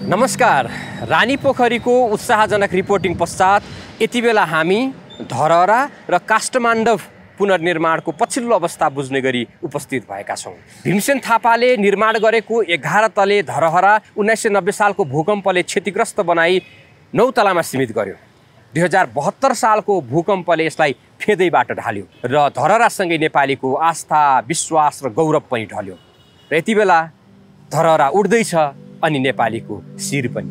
नमस्कार। रानीपोखरीको उत्साहजनक रिपोर्टिङ पश्चात यति बेला हामी धरहरा र काष्ठमाण्डव पुनर्निर्माणको पछिल्लो अवस्था बुझ्ने गरी उपस्थित भएका छौँ। भीमसेन थापाले निर्माण गरेको 11 तले धरहरा 1990 सालको भूकम्पले क्षतिग्रस्त बनाई 9 तलामा सीमित गर्यो। 2072 सालको भूकम्पले यसलाई फेदैबाट ढाल्यो र धरहरासँगै नेपालीको आस्था, विश्वास र गौरव पनि ढल्यो। र यति बेला धरहरा उड्दैछ अनि नेपालीको शिर पनि।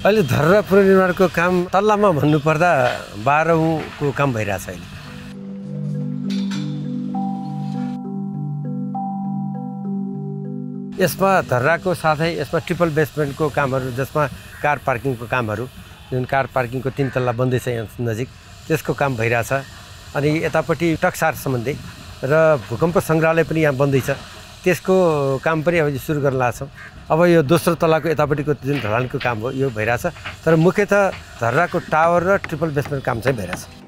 अहिले धरहरा पुनर्निर्माणको काम तल्लामा भन्नुपर्दा 12औं को काम भइरहेछ। अहिले यसमा धरहराको साथै यसमा ट्रिपल बेसमेन्टको कामहरू, जसमा कार पार्किङको कामहरू, जुन कार पार्किङको 3 तल्ला बन्दैछ यहाँ नजिक, त्यसको काम भइरहेछ। अनि यतापट्टि टक्सार सम्बन्धी र भूकम्प सङ्ग्रहालय पनि यहाँ बन्दैछ, त्यसको काम पनि अब सुरु गर्न लाग्छौँ। अब यो दोस्रो तलाको यतापट्टिको जुन ढलानको काम हो यो भइरहेछ, तर मुख्यतः धरहराको टावर र ट्रिपल बेसमेन्ट काम चाहिँ भइरहेछ।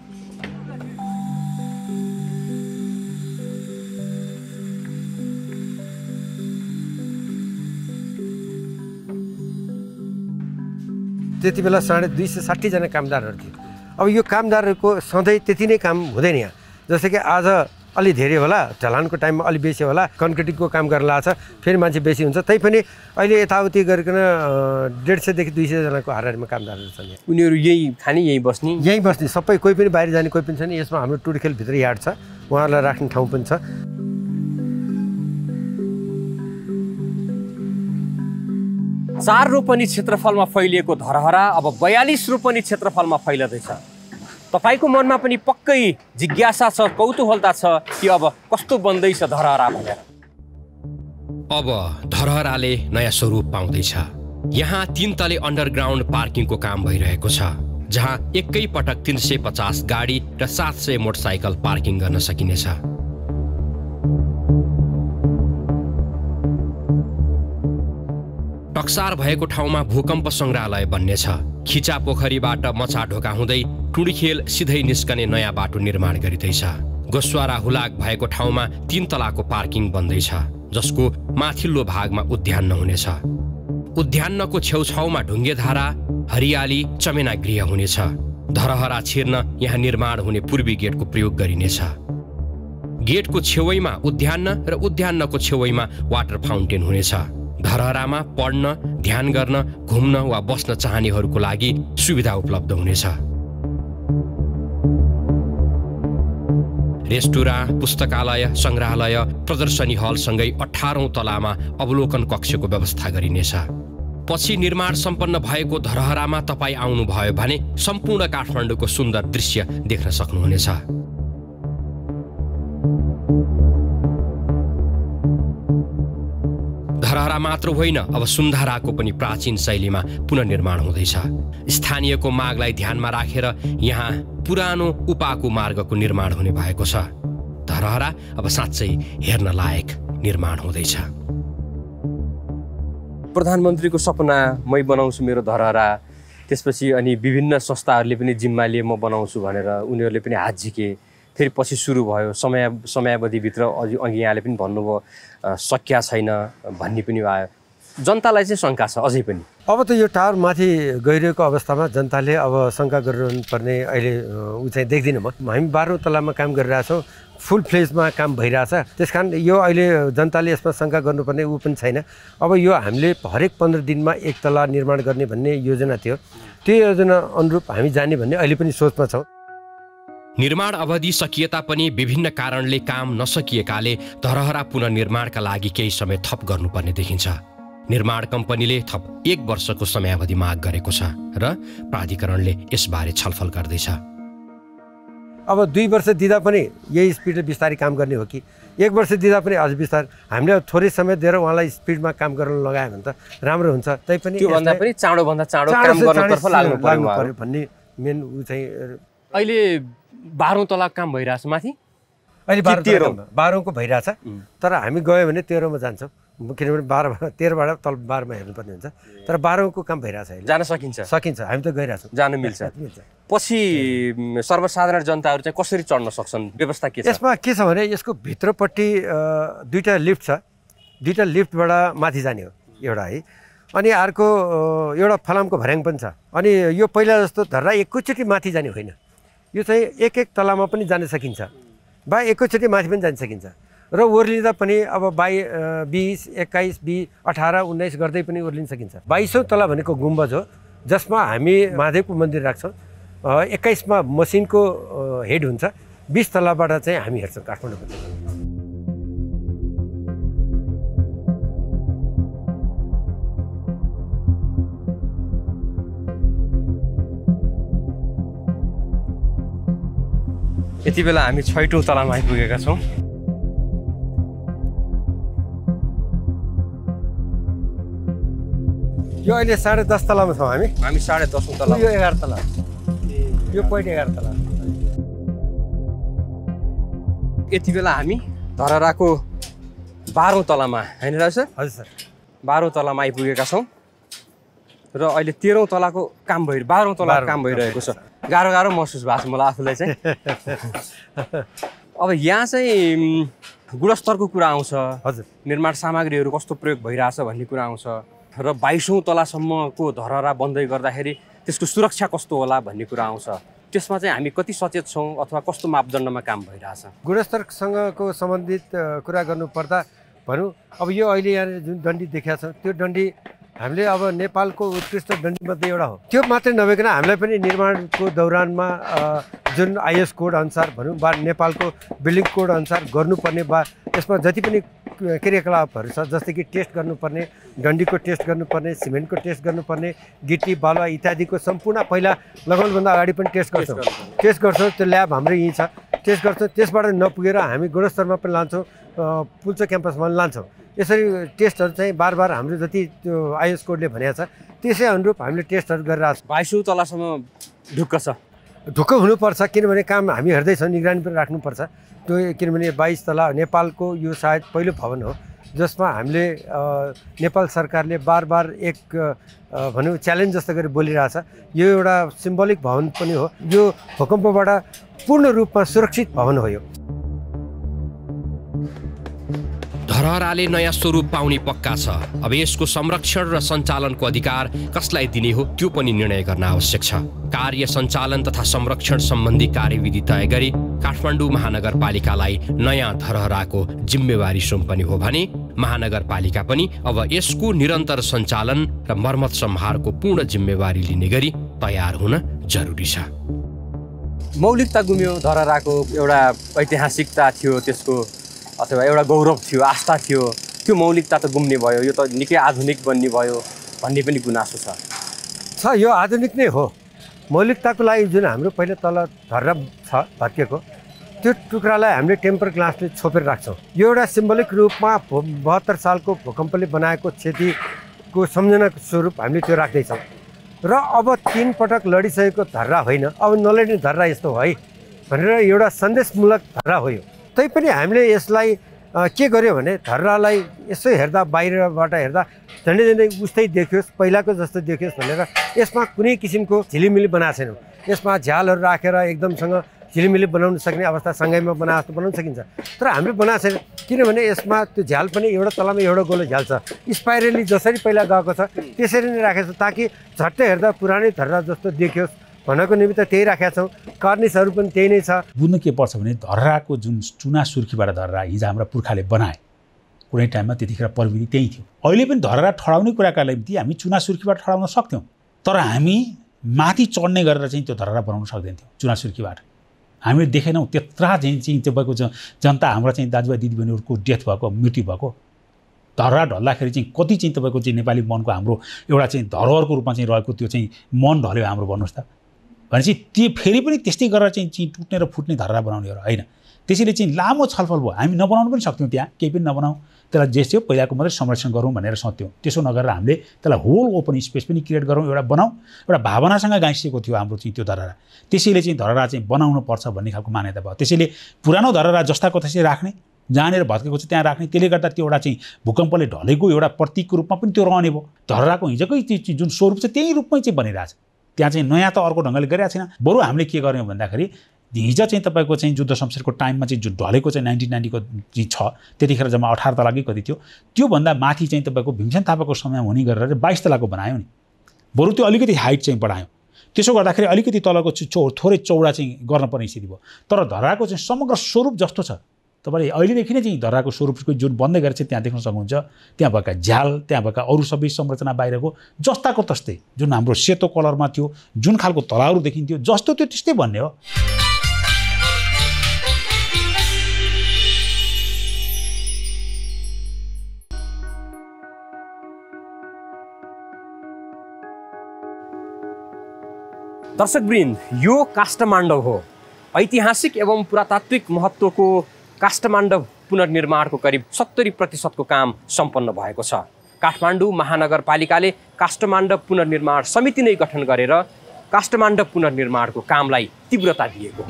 त्यति बेला 260 जना कामदारहरू थिए। अब यो कामदारहरूको सधैँ त्यति नै काम हुँदैन यहाँ। जस्तै कि आज अलि धेरै होला, ढलानको टाइममा अलि बेसी होला, कन्क्रिटिङको काम गर्न लाग्छ, फेरि मान्छे बेसी हुन्छ। तैपनि अहिले यताउति गरिकन 150 देखि 200 जनाको हाराहारीमा कामदारहरू छन्। उनीहरू यही खाने, यही बस्ने सबै, कोही पनि बाहिर जाने कोही पनि छैन। यसमा हाम्रो टुडखेलभित्र यार्ड छ, उहाँहरूलाई राख्ने ठाउँ पनि छ। 4 रोपनी क्षेत्रफलमा फैलिएको धरहरा अब 42 रोपनी क्षेत्रफलमा फैलिँदैछ। तपाईको मनमा पनि पक्कै जिज्ञासा छ, कौतूहलता छ कि अब कस्तो बन्दैछ धरहरा भनेर। अब धरहराले नयाँ स्वरूप पाउँदैछ। यहाँ 3 तले अन्डरग्राउन्ड पार्किङको काम भइरहेको छ, जहाँ एकै पटक 350 गाडी र 700 मोटरसाइकल पार्किङ गर्न सकिनेछ। टक्सार भएको ठाउँमा भूकम्प सङ्ग्रहालय बन्नेछ। खिचा पोखरीबाट मचा ढोका हुँदै टुडीखेल सिधै निस्कने नयाँ बाटो निर्माण गरिँदैछ। गोस्वारा हुलाक भएको ठाउँमा 3 तलाको पार्किङ बन्दैछ, जसको माथिल्लो भागमा उद्यान हुनेछ। उद्यानको छेउछाउमा ढुङ्गेधारा, हरियाली, चमेना गृह हुनेछ। धरहरा छिर्न यहाँ निर्माण हुने पूर्वी गेटको प्रयोग गरिनेछ। गेटको छेउैमा उद्यान र उद्यानको छेउैमा वाटर फाउन्टेन हुनेछ। धरहरामा पढ्न, ध्यान गर्न, घुम्न वा बस्न चाहनेहरूको लागि सुविधा उपलब्ध हुनेछ। रेस्टुराँ, पुस्तकालय, सङ्ग्रहालय, प्रदर्शनी हलसँगै 18औं तलामा अवलोकन कक्षको व्यवस्था गरिनेछ। पछि निर्माण सम्पन्न भएको धरहरामा तपाईँ आउनुभयो भने सम्पूर्ण काठमाडौँको सुन्दर दृश्य देख्न सक्नुहुनेछ। धरहरा मात्र होइन, अब सुन्धाराको पनि प्राचीन शैलीमा पुनर्निर्माण हुँदैछ। स्थानीयको मागलाई ध्यानमा राखेर यहाँ पुरानो उपाको मार्गको निर्माण हुने भएको छ। धरहरा अब साँच्चै हेर्न लायक निर्माण हुँदैछ। प्रधानमन्त्रीको सपना मै बनाउँछु मेरो धरहरा, त्यसपछि अनि विभिन्न संस्थाहरूले पनि जिम्मा लिए म बनाउँछु भनेर उनीहरूले पनि हात झिके। फेरि पछि सुरु भयो, समयावधिभित्र अघि यहाँले पनि भन्नुभयो सकिया छैन भन्ने पनि आयो। जनतालाई चाहिँ शङ्का छ अझै पनि। अब त यो टावर माथि गइरहेको अवस्थामा जनताले अब शङ्का गरिरहनु पर्ने अहिले ऊ चाहिँ देख्दिनँ म। हामी 12औं तलामा काम गरिरहेछौँ, फुल फ्लेजमा काम भइरहेछ। त्यसकारण यो अहिले जनताले यसमा शङ्का गर्नुपर्ने ऊ पनि छैन। अब यो हामीले हरेक 15 दिनमा 1 तला निर्माण गर्ने भन्ने योजना थियो। त्यो योजना अनुरूप हामी जाने भन्ने अहिले पनि सोचमा छौँ। निर्माण अवधि सकिए तापनि विभिन्न कारणले काम नसकिएकाले धरहरा पुनर्निर्माणका लागि केही समय थप गर्नुपर्ने देखिन्छ। निर्माण कम्पनीले थप 1 वर्षको समयावधि माग गरेको छ र प्राधिकरणले यसबारे छलफल गर्दैछ। अब 2 वर्ष दिँदा पनि यही स्पिडले बिस्तारै काम गर्ने हो कि 1 वर्ष दिँदा पनि अझ बिस्तार हामीले थोरै समय दिएर उहाँलाई स्पिडमा काम गर्न लगायो भने त राम्रो हुन्छ। तैपनि त्योभन्दा पनि चाँडोभन्दा चाँडो काम गर्नतर्फ लाग्नु पर्यो भन्ने मेन ऊ चाहिँ। अहिले 12औं तलाक काम भइरहेछ माथि। अहिले 12औं को भइरहेछ, तर हामी गयो भने 13औं मा जान्छौँ। किनभने 13बाट तल 12मा हेर्नुपर्ने हुन्छ तर 12को काम भइरहेछ अहिले जान सकिन्छ हामी त गइरहेछौँ जान मिल्छ पछि सर्वसाधारण जनताहरू चाहिँ कसरी चढ्न सक्छन् व्यवस्था के छ यसमा के छ भने यसको भित्रपट्टि दुईटा लिफ्ट छ दुईटा लिफ्टबाट माथि जाने हो एउटा है अनि अर्को एउटा फलामको भर्याङ पनि छ अनि यो पहिला जस्तो धर्रा एकैचोटि माथि जाने होइन यो चाहिँ एक तलामा पनि जान सकिन्छ बा एकैचोटि माथि पनि जान सकिन्छ र ओर्लिँदा पनि अब 20, 21, 18, 19 गर्दै पनि ओर्लिन सकिन्छ 22औं तला भनेको गुम्बज हो जसमा हामी महादेवको मन्दिर राख्छौँ 21मा मसिनको हेड हुन्छ 20 तलाबाट चाहिँ हामी हेर्छौँ काठमाडौँ यति बेला हामी 6औं तलामा आइपुगेका छौँ यो अहिले 10:30 तलामा छौँ हामी 10:30 तला यो 11 तला यो पोइन्ट 11 तला यति बेला हामी धरहराको 12औं तलामा हैन र सर हजुर सर 12औं तलामा आइपुगेका छौँ र अहिले 13औं तलाको काम 12औं तलाको काम भइरहेको छ गाह्रो महसुस भएको छ मलाई आफूलाई चाहिँ अब यहाँ चाहिँ गुणस्तरको कुरा आउँछ हजुर निर्माण सामग्रीहरू कस्तो प्रयोग भइरहेछ भन्ने कुरा आउँछ र 22औं तलासम्मको धरहरा बन्दै गर्दाखेरि त्यसको सुरक्षा कस्तो होला भन्ने कुरा आउँछ त्यसमा चाहिँ हामी कति सचेत छौँ अथवा कस्तो मापदण्डमा काम भइरहेछ गुणस्तरसँगको सम्बन्धित कुरा गर्नुपर्दा भनौँ अब यो अहिले यहाँ जुन डन्डी देखाएको छ त्यो डन्डी हामीले अब नेपालको उत्कृष्ट डन्डीमध्ये एउटा हो त्यो मात्रै नभइकन हामीलाई पनि निर्माणको दौरानमा जुन आइएस कोड अनुसार भनौँ वा नेपालको बिल्डिङ कोड अनुसार गर्नुपर्ने वा यसमा जति पनि क्रियाकलापहरू छ जस्तै कि टेस्ट गर्नुपर्ने डन्डीको टेस्ट गर्नुपर्ने सिमेन्टको टेस्ट गर्नुपर्ने गिटी बालुवा इत्यादिको सम्पूर्ण पहिला लगाउनुभन्दा अगाडि पनि टेस्ट गर्छौँ त्यो ल्याब हाम्रो यहीँ छ टेस्ट गर्छौँ त्यसबाट नपुगेर हामी गुणस्तरमा पनि लान्छौँ पुल्चोक क्याम्पसमा पनि लान्छौँ यसरी टेस्टहरू चाहिँ बार हाम्रो जति त्यो आइएस कोडले भनेको छ त्यसै अनुरूप हामीले टेस्टहरू गरिरहेको छौँ 22औं तलासम्म ढुक्क छ ढुक्क हुनुपर्छ किनभने काम हामी हेर्दैछौँ निगरानी पनि राख्नुपर्छ त्यो किनभने 22 तला नेपालको यो सायद पहिलो भवन हो जसमा हामीले नेपाल सरकारले बार एक भनौँ च्यालेन्ज जस्तो गरी बोलिरहेछ यो एउटा सिम्बोलिक भवन पनि हो यो भूकम्पबाट पूर्ण रूपमा सुरक्षित भवन हो यो धरहराले नयाँ स्वरूप पाउने पक्का छ अब यसको संरक्षण र सञ्चालनको अधिकार कसलाई दिने हो त्यो पनि निर्णय गर्न आवश्यक छ कार्य सञ्चालन तथा संरक्षण सम्बन्धी कार्यविधि तय गरी काठमाडौँ महानगरपालिकालाई नयाँ धरहराको जिम्मेवारी सुम्पने हो भने महानगरपालिका पनि अब यसको निरन्तर सञ्चालन र मर्मत सम्हारको पूर्ण जिम्मेवारी लिने गरी तयार हुन जरुरी छ मौलिकता गुम्यो धरहराको एउटा ऐतिहासिकता थियो त्यसको अथवा एउटा गौरव थियो आस्था थियो त्यो मौलिकता त गुम्ने भयो यो त निकै आधुनिक बन्ने भयो भन्ने पनि गुनासो छ यो आधुनिक नै हो मौलिकताको लागि जुन हाम्रो पहिला तल धर्रा छ भत्किएको त्यो टुक्रालाई हामीले टेम्पर ग्लासले छोपेर राख्छौँ यो एउटा सिम्बोलिक रूपमा 72 सालको भूकम्पले बनाएको क्षतिको सम्झनाको स्वरूप हामीले त्यो राख्दैछौँ र अब 3 पटक लडिसकेको धर्रा होइन अब नलड्ने धर्रा यस्तो हो है भनेर एउटा सन्देशमूलक धर्रा हो यो तैपनि हामीले यसलाई के गर्यो भने धर्रालाई यसो हेर्दा बाहिरबाट हेर्दा झन्डै उस्तै देखियोस् पहिलाको जस्तो देखियोस् भनेर यसमा कुनै किसिमको झिलिमिली बनाएको छैनौँ यसमा झ्यालहरू राखेर एकदमसँग झिलिमिली बनाउन सक्ने अवस्था सँगैमा बनाएको बनाउन सकिन्छ तर हामीले बनाएको छैन किनभने यसमा त्यो झ्याल पनि एउटा तलामा एउटा गोलो झ्याल छ स्पाइरली जसरी पहिला गएको छ त्यसरी नै राखेको छ ताकि झट्टै हेर्दा पुरानै धर्रा जस्तो देखियोस् भनेको निमित्त त्यही राखेका छौँ कर्निसहरू पनि त्यही नै छ बुझ्नु के पर्छ भने धर्राको जुन चुना सुर्खीबाट धर्रा हिजो हाम्रा पुर्खाले बनाए कुनै टाइममा त्यतिखेर प्रविधि त्यही थियो अहिले पनि धर्रा ठडाउने कुराका लागि हामी चुना सुर्खीबाट ठडाउन सक्थ्यौँ तर हामी माथि चढ्ने गरेर चाहिँ त्यो धर्रा बनाउन सक्दैनथ्यौँ चुना सुर्खीबाट हामीले देखेनौँ त्यत्रा चाहिँ तपाईँको जनता हाम्रा चाहिँ दाजुभाइ दिदीबहिनीहरूको डेथ भएको मृत्यु भएको धर्रा ढल्दाखेरि चाहिँ कति चाहिँ तपाईँको चाहिँ नेपाली मनको हाम्रो एउटा चाहिँ धरोहरको रूपमा चाहिँ रहेको त्यो चाहिँ मन ढल्यो हाम्रो भन्नुहोस् त भनेपछि त्यो फेरि पनि त्यस्तै गरेर चाहिँ टुट्ने र फुट्ने धर्रा बनाउने हो होइन त्यसैले चाहिँ लामो छलफल भयो हामी नबनाउनु पनि सक्थ्यौँ त्यहाँ केही पनि नबनाऊ त्यसलाई जे थियो पहिलाको मात्रै संरक्षण गरौँ भनेर सोच्थ्यौँ त्यसो नगरेर हामीले त्यसलाई होल ओपन स्पेस पनि क्रिएट गरौँ एउटा बनाऊ एउटा भावनासँग गाँसिएको थियो हाम्रो चाहिँ त्यो धरहरा त्यसैले चाहिँ धरहरा चाहिँ बनाउनु पर्छ भन्ने खालको मान्यता भयो त्यसैले पुरानो धरहरा जस्ताको त्यसै राख्ने जहाँनिर भत्केको छ त्यहाँ राख्ने, त्यसले गर्दा त्यो एउटा चाहिँ भूकम्पले ढलेको एउटा प्रतीकको रूपमा पनि त्यो रहने भयो। धरहराको हिजोकै जुन स्वरूप छ त्यही रूपमै चाहिँ बनिरहेछ। त्यहाँ चाहिँ नयाँ त अर्को ढङ्गले गरिरहेको छैन। बरु हामीले के गर्यौँ भन्दाखेरि हिजो चाहिँ तपाईँको चाहिँ जुद्ध शमशेरको टाइममा चाहिँ जुन ढलेको चाहिँ 1990 को चाहिँ छ, त्यतिखेर जम्मा 18 तलाकै कति थियो, त्योभन्दा माथि चाहिँ तपाईँको भीमसेन थापाको समयमा हुने गरेर 22 तलाको बनायो नि। बरु त्यो अलिकति हाइट चाहिँ बढायौँ। त्यसो गर्दाखेरि अलिकति तलको थोरै चौडा चाहिँ गर्न पर्ने स्थिति भयो। तर धरहराको चाहिँ समग्र स्वरूप जस्तो छ, तपाईँले अहिलेदेखि नै चाहिँ धरहराको स्वरूपको जुन बन्दै गरेर चाहिँ त्यहाँ देख्न सक्नुहुन्छ। त्यहाँ भएका झ्याल, त्यहाँ भएका अरू सबै संरचना बाहिरको जस्ताको तस्तै, जुन हाम्रो सेतो कलरमा थियो, जुन खालको तलाहरू देखिन्थ्यो जस्तो त्यो त्यस्तै भन्ने हो। दर्शकवृन्द, यो काष्ठमाण्डव हो। ऐतिहासिक एवं पुरातात्विक महत्त्वको काष्ठमाण्डव पुनर्निर्माणको करिब 70% काम सम्पन्न भएको छ। काठमाडौँ महानगरपालिकाले काष्ठमाण्डव पुनर्निर्माण समिति नै गठन गरेर काष्ठमाण्डव पुनर्निर्माणको कामलाई तीव्रता दिएको हो।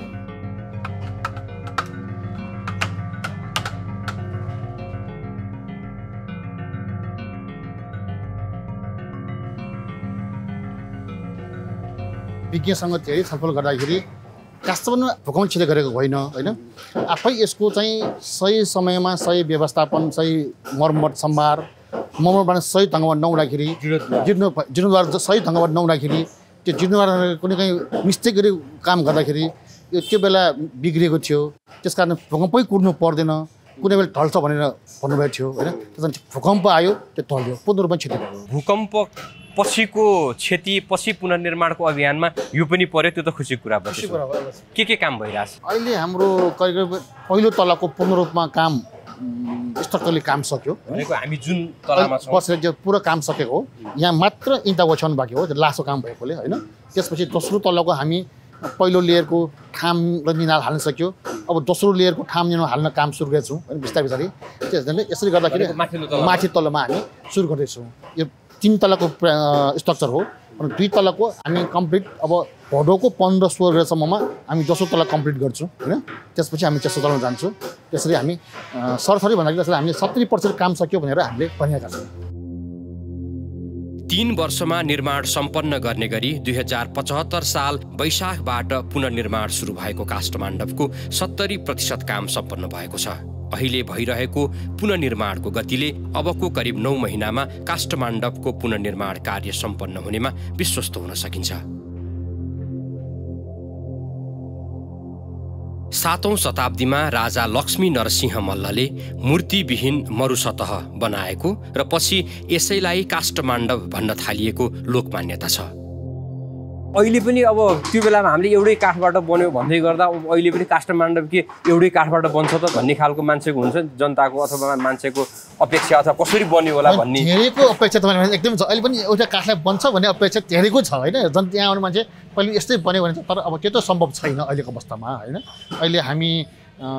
विज्ञसँग धेरै छलफल गर्दाखेरि काष्ठमाण्डवमा भूकम्प क्षति गरेको होइन होइन, आफै यसको चाहिँ सही समयमा सही व्यवस्थापन, सही मर्मत सम्भार, मर्मतबाट सही ढङ्गमा नहुँदाखेरि, जीर्णोद्धार सही ढङ्गबाट नहुँदाखेरि, त्यो जीर्णोद्धार कुनै कहीँ मिस्टेक गरी काम गर्दाखेरि त्यो बेला बिग्रिएको थियो। त्यस कारण भूकम्पै कुर्नु पर्दैन, कुनै बेला ढल्छ भनेर भन्नुभएको थियो होइन। त्यसमा भूकम्प आयो, त्यो ढल्यो, पूर्ण रूपमा क्षति भयो। भूकम्प पछिको क्षति, पछि पुनर्निर्माणको अभियानमा यो पनि पर्यो, त्यो त खुसीको कुरा भयो। के काम भइरहेछ? अहिले हाम्रो करिब पहिलो तलाको पूर्ण रूपमा काम स्ट्रक्चरली काम सक्यो। भनेको हामी जुन तलामा छौँ बसेर जो पुरो काम सकेको हो, यहाँ मात्र इँटा ओछ्याउनु बाँकी हो, लासो काम भएकोले होइन। त्यसपछि दोस्रो तलाको हामी पहिलो लेयरको ठाम र मिनाल हाल्न सक्यो। अब दोस्रो लेयरको ठाम मिनाल हाल्न काम सुरु गरेछौँ बिस्तारै बिस्तारै। त्यसले यसरी गर्दाखेरि माथि तलामा हामी सुरु गर्दैछौँ। यो 3 तलाको स्ट्रक्चर हो, अनि 2 तलाको हामी कम्प्लिट अब भदौको 15-16 गतेसम्ममा हामी दोस्रो तला कम्प्लिट गर्छौँ होइन। त्यसपछि हामी तेस्रो तलामा जान्छौँ। त्यसरी हामी सरसरी भन्दाखेरि त्यसरी हामीले 70% काम सक्यो भनेर हामीले भनेका छौँ। 3 वर्षमा निर्माण सम्पन्न गर्ने गरी 2075 साल वैशाखबाट पुनर्निर्माण सुरु भएको काष्ठमाण्डवको 70% काम सम्पन्न भएको छ। अहिले भइरहेको पुनर्निर्माणको गतिले अबको करिब 9 महिनामा काष्ठमाण्डवको पुनर्निर्माण कार्य सम्पन्न हुनेमा विश्वस्त हुन सकिन्छ। 7औं शताब्दीमा राजा लक्ष्मी नरसिंह मल्लले मूर्तिविहीन मरुसतह बनाएको र पछि यसैलाई काष्ठमाण्डव भन्न थालिएको लोकमान्यता छ। अहिले पनि अब त्यो बेलामा हामीले एउटै काठबाट बन्यो भन्दै गर्दा अहिले पनि काष्ठमाण्डव के एउटै काठबाट बन्छ त भन्ने खालको मान्छेको हुन्छ, जनताको अथवा मान्छेको अपेक्षा अथवा कसरी बन्यो होला भन्ने धेरैको अपेक्षा तपाईँ एकदम छ। अहिले पनि एउटा काठलाई बन्छ भन्ने अपेक्षा धेरैको छ होइन। त्यहाँ आउने मान्छे पहिले यस्तै बन्यो भने, तर अब त्यो त सम्भव छैन अहिलेको अवस्थामा होइन। अहिले हामी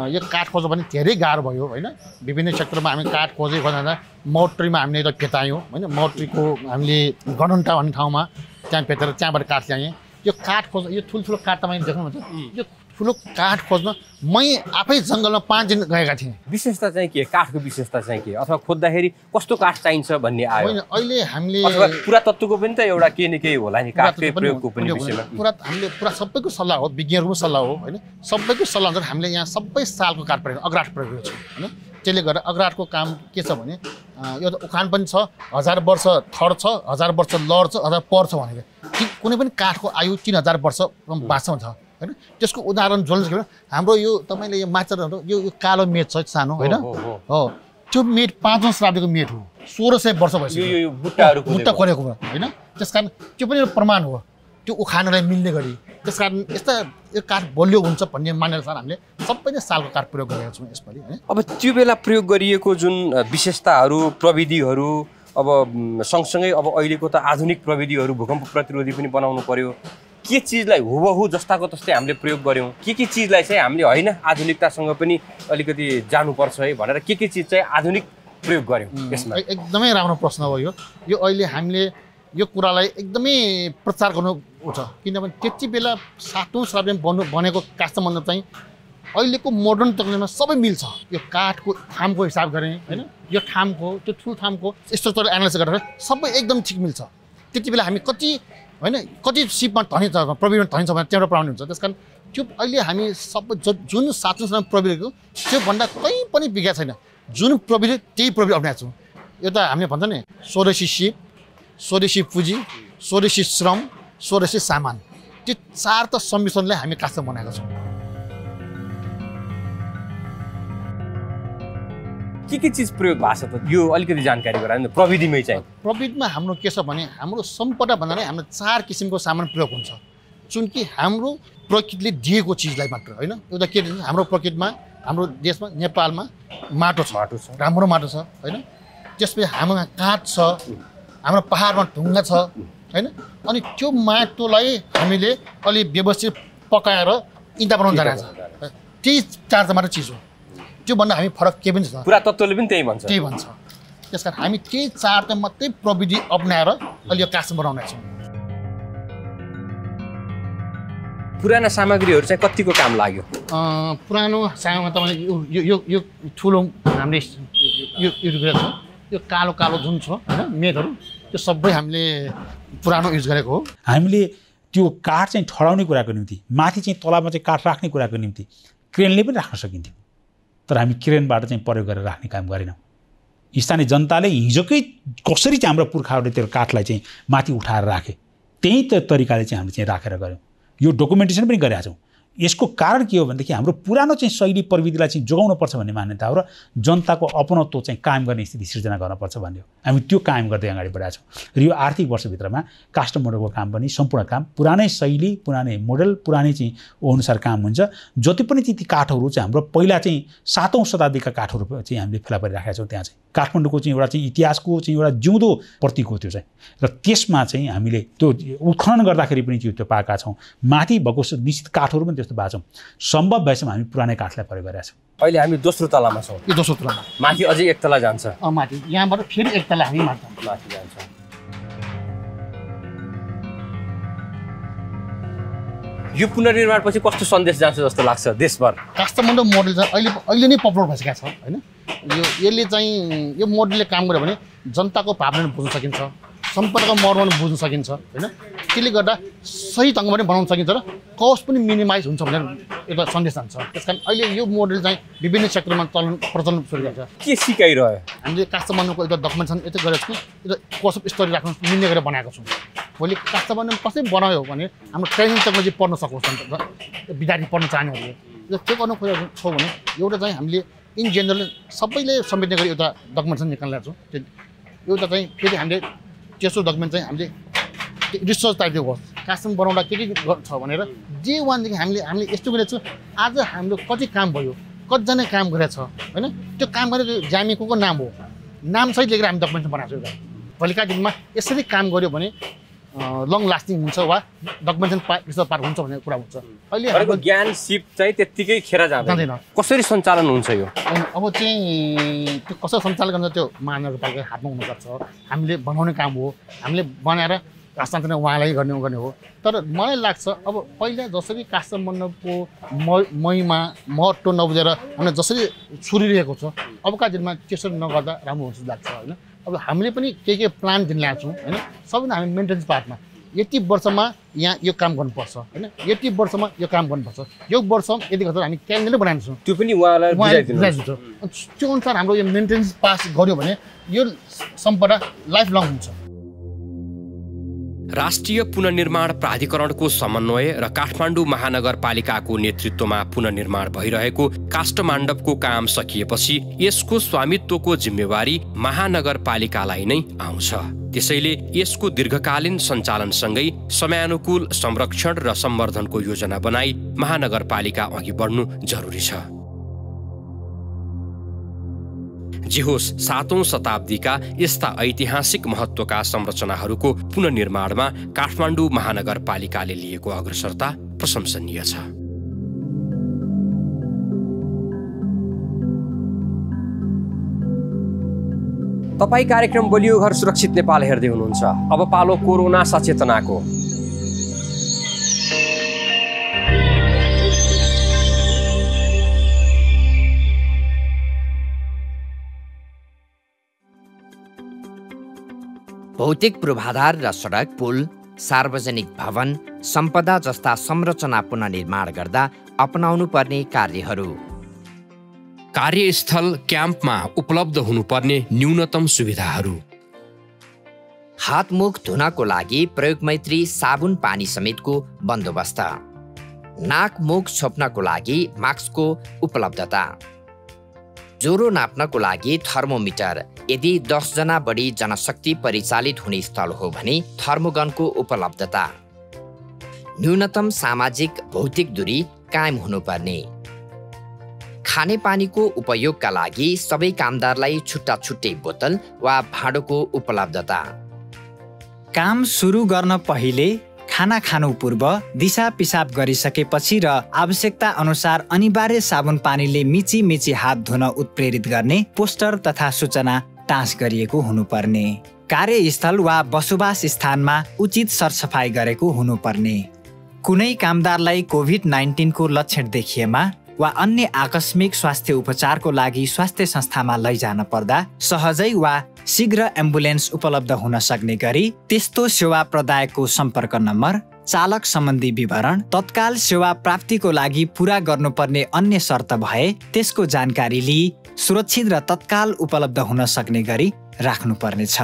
यो काठ खोज्नु पनि धेरै गाह्रो भयो होइन। विभिन्न सेक्टरमा हामी काठ खोजेको भन्दा मौट्रीमा हामीले एउटा भेटायौँ होइन। मौट्रीको हामीले गणन्टा भन्ने ठाउँमा त्यहाँ भेटेर त्यहाँबाट काठ ल्याएँ। यो काठ खोज्न, यो ठुल्ठुलो काठ तपाईँले देख्नुहुन्छ, यो ठुलो काठ खोज्न मै आफै जङ्गलमा 5 दिन गएका थिएँ। विशेषता चाहिँ के? काठको विशेषता चाहिँ के? अथवा खोज्दाखेरि कस्तो काठ चाहिन्छ भन्ने आयो? होइन, अहिले हामीले अथवा पुरातत्त्वको पनि त एउटा केही न केही होला नि, काठकै प्रयोगको पनि विषयमा। हामीले पुरा सबैको सल्लाह हो, विज्ञहरूको सल्लाह हो होइन। सबैको सल्लाह अनुसार हामीले यहाँ सबै सालको काठ प्रयोग, अग्राठ प्रयोग गरेको छौँ होइन। त्यसले गर्दा अग्राठको काम के छ भने यो त उखान पनि छ, 1000 वर्ष थर छ, 1000 वर्ष लड छ, 1000 पर छ भनेर। कुनै पनि काठको आयु 3000 वर्ष बाँच्छ छ होइन। त्यसको उदाहरण जोड्नु सक्यो भने हाम्रो यो तपाईँले यो माछाहरू यो कालो मेट छ सानो होइन, हो त्यो मेट 5औं शताब्दीको मेट हो, 1600 वर्ष भइसक्यो बुट्टा खोलेको होइन। त्यस कारण त्यो पनि प्रमाण हो त्यो उखानलाई मिल्ने गरी। त्यस कारण यस्ता यो काठ बलियो हुन्छ भन्ने मानेर हामीले सबै नै सालको काठ प्रयोग गरेका छौँ यसपालि होइन। अब त्यो बेला प्रयोग गरिएको जुन विशेषताहरू, प्रविधिहरू, अब सँगसँगै अब अहिलेको त आधुनिक प्रविधिहरू, भूकम्प प्रतिरोधी पनि बनाउनु पर्यो। के चिजलाई हुबहु जस्ताको तस्तै हामीले प्रयोग गऱ्यौँ, के चिजलाई चाहिँ हामीले होइन आधुनिकतासँग पनि अलिकति जानुपर्छ है भनेर के चिज चाहिँ आधुनिक प्रयोग गऱ्यौँ यसमा? एकदमै राम्रो प्रश्न हो यो। अहिले हामीले यो कुरालाई एकदमै प्रचार गर्नु छ, किनभने त्यति बेला 7औं शताब्दीमा बनेको काष्ठमाण्डव चाहिँ अहिलेको मोडर्न तकनिकमा सबै मिल्छ। यो काठको थामको हिसाब गरेँ होइन, यो ठामको त्यो ठुलो थामको स्ट्रक्चरल एनालाइसिस गरेर सबै एकदम ठिक मिल्छ। त्यति बेला हामी कति सिपमा धनिन्छ प्रविधिमा धनिन्छ भने त्यहाँबाट पढाउने हुन्छ। त्यस कारण त्यो अहिले हामी सबै जुन 7 सालमा प्रविधिको त्योभन्दा कहीँ पनि बिगा छैन। जुन प्रविधि त्यही प्रविधि अप्नाएको छौँ। एउटा हामीले भन्छ नि स्वदेशी सिप, स्वदेशी पुँजी, स्वदेशी श्रम, स्वदेशी सामान, त्यो 4 त सम्मिश्रणले हामी कास्टम बनाएका छौँ। के चिज प्रयोग भएको छ त यो अलिकति जानकारी गराउनु प्रविधिमै चाहिँ? प्रविधिमा हाम्रो के छ भने हाम्रो सम्पदा भन्दा नै हाम्रो 4 किसिमको सामान प्रयोग हुन्छ। जुन कि हाम्रो प्रकृतिले दिएको चिजलाई मात्र होइन। एउटा के भन्छ हाम्रो प्रकृतिमा हाम्रो देशमा नेपालमा माटो छ, राम्रो माटो छ होइन। त्यसपछि हाम्रो काठ छ, हाम्रो पहाडमा ढुङ्गा छ होइन। अनि त्यो माटोलाई हामीले अलि व्यवस्थित पकाएर इँटा बनाउन जानेको छ। त्यही 4 मात्र चिज हो। त्योभन्दा हामी फरक के पनि छ, पुरा तत्त्वले पनि त्यही भन्छ। त्यस कारण हामी त्यही 4 मात्रै प्रविधि अप्नाएर अहिले यो कास्टम बनाउने छौँ। पुराना सामग्रीहरू चाहिँ कतिको काम लाग्यो? पुरानो सामग्रीमा तपाईँले यो ठुलो हामीले यो युज गरेको छ। यो कालो कालो जुन छ होइन मेदहरू, त्यो सबै हामीले पुरानो युज गरेको हो। हामीले त्यो काठ चाहिँ ठडाउने कुराको निम्ति माथि चाहिँ तलामा चाहिँ काठ राख्ने कुराको निम्ति क्रेनले पनि राख्न सकिन्थ्यो, तर हामी क्रेनबाट चाहिँ प्रयोग गरेर राख्ने काम गरेनौँ। स्थानीय जनताले हिजोकै कसरी चाहिँ हाम्रो पुर्खाहरूले त्यो काठलाई चाहिँ माथि उठाएर राखे त्यही तरिकाले चाहिँ हामीले चाहिँ राखेर गऱ्यौँ। यो डकुमेन्टेसन पनि गरेका छौँ। यसको कारण के हो भनेदेखि हाम्रो पुरानो चाहिँ शैली प्रविधिलाई चाहिँ जोगाउनुपर्छ भन्ने मान्यता हो र जनताको अपनत्व चाहिँ कायम गर्ने स्थिति सिर्जना गर्नुपर्छ भन्ने हो। हामी त्यो कायम गर्दै अगाडि बढाएका छौँ र यो आर्थिक वर्षभित्रमा कास्टम मोडलको काम पनि सम्पूर्ण काम पुरानै शैली, पुरानै मोडल, पुरानै चाहिँ अनुसार काम हुन्छ। जति पनि ती काठहरू चाहिँ हाम्रो पहिला चाहिँ 7औं शताब्दीका काठहरू चाहिँ हामीले फेला परिराखेका छौँ। त्यहाँ चाहिँ काठमाडौँको चाहिँ एउटा चाहिँ इतिहासको चाहिँ एउटा जिउँदो प्रतीक हो त्यो चाहिँ, र त्यसमा चाहिँ हामीले त्यो उत्खनन गर्दाखेरि पनि त्यो पाएका छौँ। माथि भएको निश्चित काठहरू पनि त्यस्तो भएको छौँ। सम्भव भएसम्म हामी पुरानै काठलाई प्रयोग गरेका छौँ। अहिले हामी दोस्रो तलामा छौँ। यो दोस्रो तलामा माथि अझै एक तला जान्छ। माथि यहाँबाट फेरि एक तला हामी माथि जान्छ। यो पुनर्निर्माणपछि कस्तो सन्देश जान्छ जस्तो लाग्छ देशभर? काष्ठमण्डप मोडल चाहिँ अहिले नै पपुलर भइसकेको छ होइन। यसले चाहिँ यो मोडलले काम गर्यो भने जनताको भावना बुझ्न सकिन्छ, सम्पर्कको महत्त्व बुझ्न सकिन्छ होइन। त्यसले गर्दा सही ढङ्गमा पनि बनाउन सकिन्छ र कस्ट पनि मिनिमाइज हुन्छ भनेर एउटा सन्देश जान्छ। त्यस कारण अहिले यो मोडल चाहिँ विभिन्न सेक्टरमा प्रचलन सुरु गर्छ। के सिकाइरह्यो? हामीले काष्ठमण्डपको एउटा डकुमेन्टेसन यति गरेको छौँ, एउटा कस्ट स्टोरी राख्न मिल्ने गरेर बनाएको छौँ। भोलि काष्ठमण्डप कसरी बनायो भने हाम्रो ट्रेनिङ टेक्नोलोजी पढ्न सकोस् विद्यार्थी पढ्न चाहनेहरूले। त्यो गर्नु खोजेको छौँ भने एउटा चाहिँ हामीले इन जेनरल सबैले समेट्ने गरी एउटा डकुमेन्टेसन निकालेको छौँ। त्यो एउटा चाहिँ फेरि हामीले तेस्रो डकुमेन्ट चाहिँ हामीले रिसर्च टाइपको होस्, कास्टम बनाउँदा के छ भनेर जे वानदेखि हामीले यस्तो गरेको छु। आज हाम्रो कति काम भयो, कतिजना काम गरेको छ होइन। त्यो काम गरेको जामी को नाम हो, नामसहित लेखेर हामी डकुमेन्ट बनाएको छौँ। भोलिका दिनमा यसरी काम गऱ्यो भने लङ लास्टिङ हुन्छ वा डकुमेन्टेसन रिसर्च पार्ट हुन्छ भन्ने कुरा हुन्छ। अहिले हाम्रो ज्ञान सिप चाहिँ त्यत्तिकै खेर जाँदैन। कसरी सञ्चालन हुन्छ यो? अब चाहिँ त्यो कसरी सञ्चालन गर्छ त्यो महानगरपालिकाको हातमा हुनुपर्छ। हामीले बनाउने काम हो, हामीले बनाएर हस्तान्तरण उहाँलाई गर्ने हो। तर मलाई लाग्छ अब पहिला जसरी काष्ठमण्डपको महिमा महत्त्व नबुझेर हामीले जसरी छुरिरहेको छ अबका दिनमा त्यसरी नगर्दा राम्रो हुन्छ लाग्छ होइन। अब हामीले पनि के प्लान दिन ल्याएको छौँ होइन। सबैजना हामी मेन्टेनेन्स पार्टमा यति वर्षमा यहाँ यो काम गर्नुपर्छ होइन, यति वर्षमा यो काम गर्नुपर्छ, यो वर्ष यति गर्दा हामी क्यालेन्डर बनाएको छौँ। त्यो पनि उहाँलाई बुझाइदिन्छ। त्यो अनुसार हाम्रो यो मेन्टेनेन्स पास गर्यो भने यो सम्पदा लाइफ लङ हुन्छ। राष्ट्रिय पुनर्निर्माण प्राधिकरणको समन्वय र काठमाडौँ महानगरपालिकाको नेतृत्वमा पुनर्निर्माण भइरहेको काष्ठमण्डपको काम सकिएपछि यसको स्वामित्वको जिम्मेवारी महानगरपालिकालाई नै आउँछ। त्यसैले यसको दीर्घकालीन सञ्चालनसँगै समयानुकूल संरक्षण र सम्वर्धनको योजना बनाई महानगरपालिका अघि बढ्नु जरुरी छ। जे होस् 7औं शताब्दीका यस्ता ऐतिहासिक महत्त्वका संरचनाहरूको पुनर्निर्माणमा काठमाडौँ महानगरपालिकाले लिएको अग्रसरता प्रशंसनीय छ। तपाईँ कार्यक्रम बलियो घर सुरक्षित नेपाल हेर्दै हुनुहुन्छ। अब पालो कोरोना सचेतनाको। भौतिक पूर्वाधार र सडक, पुल, सार्वजनिक भवन, सम्पदा जस्ता संरचना पुनर्निर्माण गर्दा अपनाउनु पर्ने कार्यहरू। कार्यस्थल क्याम्पमा उपलब्ध हुनुपर्ने न्यूनतम सुविधाहरू। हातमुख धुनको लागि प्रयोगमैत्री साबुन पानी समेतको बन्दोबस्त। नाक मुख छोप्नको लागि मास्कको उपलब्धता। ज्वरो नाप्नको लागि थर्मोमिटर, यदि 10 जना बढी जनशक्ति परिचालित हुने स्थल हो भने थर्मोगनको उपलब्धता। न्यूनतम सामाजिक भौतिक दूरी कायम हुनुपर्ने। खानेपानीको उपयोगका लागि सबै कामदारलाई छुट्टा छुट्टै बोतल वा भाँडोको उपलब्धता। काम सुरु गर्न पहिले, खाना खानु पूर्व, दिशा पिसाब गरिसकेपछि र आवश्यकता अनुसार अनिवार्य साबुन पानीले मिची हात धुन उत्प्रेरित गर्ने पोस्टर तथा सूचना टाँस गरिएको हुनुपर्ने। कार्यस्थल वा बसोबास स्थानमा उचित सरसफाइ गरेको हुनुपर्ने। कुनै कामदारलाई कोभिड-19 को लक्षण देखिएमा वा अन्य आकस्मिक स्वास्थ्य उपचारको लागि स्वास्थ्य संस्थामा लैजान पर्दा सहजै वा शीघ्र एम्बुलेन्स उपलब्ध हुन सक्ने गरी त्यस्तो सेवा प्रदायकको सम्पर्क नम्बर, चालक सम्बन्धी विवरण, तत्काल सेवा प्राप्तिको लागि पूरा गर्नुपर्ने अन्य शर्त भए त्यसको जानकारी लिई सुरक्षित र तत्काल उपलब्ध हुन सक्ने गरी राख्नुपर्नेछ।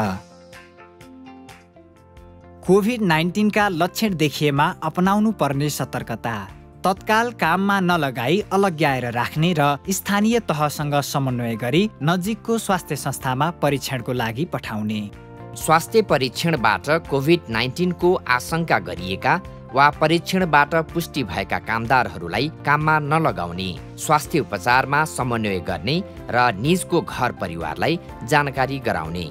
कोभिड-19 का लक्षण देखिएमा अपनाउनु पर्ने सतर्कता। तत्काल काममा नलगाई अलग्याएर राख्ने र स्थानीय तहसँग समन्वय गरी नजिकको स्वास्थ्य संस्थामा परीक्षणको लागि पठाउने। स्वास्थ्य परीक्षणबाट कोभिड-19 को आशंका गरिएका वा परीक्षणबाट पुष्टि भएका कामदारहरूलाई काममा नलगाउने, स्वास्थ्य उपचारमा समन्वय गर्ने र निजको घर परिवारलाई जानकारी गराउने।